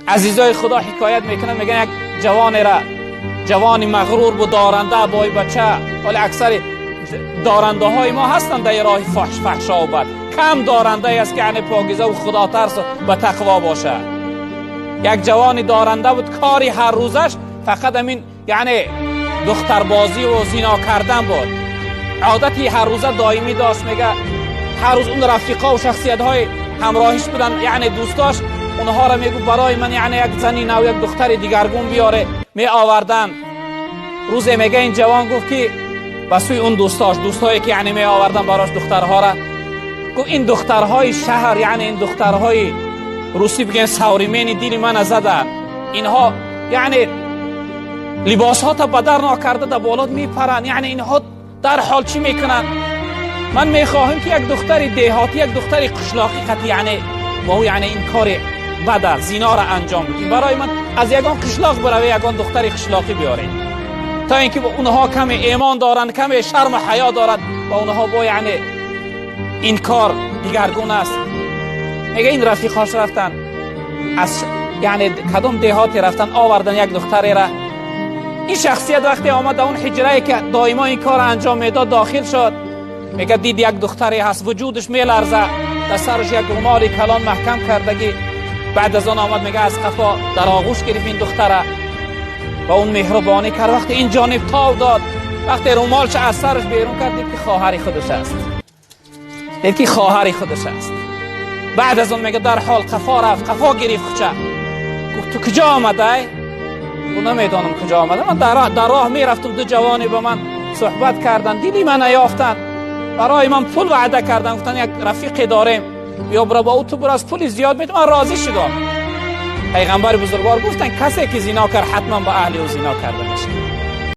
عزیزای خدا حکایت میکنن، میگن یک جوانی مغرور بود، دارنده بای بچه. ولی اکثر دارنده های ما هستند در راه فحشا و بد. کم دارنده است که یعنی پاکیزه و خدا ترس و تقوا باشه. یک جوانی دارنده بود، کاری هر روزش فقط همین یعنی دختربازی و زنا کردن بود. عادتی هر روزه دائمی داشت. میگه هر روز اون رفیقا و شخصیت های همراهیش بودن، یعنی دوستاش، اونها را میگو برای من یعنی یک زنی نو یک دختر دیگرگون بیاره. می آوردن. روزی میگه این جوان گفت که بسوی اون دوستایی که یعنی می آوردن براش دخترها را، گفت این دخترهای شهر، یعنی این دخترهای روسی بگن سوریمین دیل من زدن. اینها یعنی لباس ها تا بدر ناکرده در بالات میپرن. یعنی اینها در حال چی میکنن؟ من میخواهم که یک دختر دیهاتی، یک دختر قشلاقی قطعی یعنی با یعنی این کار بد زنا را انجام بدیم. برای من از یگان قشلاق بروی یگان دختر قشلاقی بیارین، تا اینکه اونها کم ایمان دارند، کم شرم و حیا دارند و اونها با یعنی این کار دیگرگون است. میگه این رفیقاش رفتن از یعنی کدام دیهاتی رفتن آوردن یک دختری را. این شخصیت وقتی آمد اون حجره که دائما این کار انجام میداد داخل شد. میگه دید یک دختری هست، وجودش میلرزه، در سرش یک رومال کلان محکم کردگی. بعد از آن آمد میگه از قفا در آغوش گرفت این دختره و اون مهربانی کرد. وقتی این جانب تاو داد، وقتی رومالش از سرش بیرون کرد، دید که خواهر خودش است. دید که خواهر خودش است. بعد از اون میگه در حال قفا رفت، قفا گرفت خوچه. گفت تو کجا آمده؟ گفت نمیدانم کجا آمده، من در راه میرفتم، دو جوانی با من صحبت کردن، دیدی من نیافتن، برای من پول وعده کردن، گفتن یک رفیقی داریم بیا برو با او تو برو از پول زیاد میدم. من راضی شدم. پیغمبر بزرگوار گفتن کسی که زنا کرد حتما با اهل او زنا کرده میشه.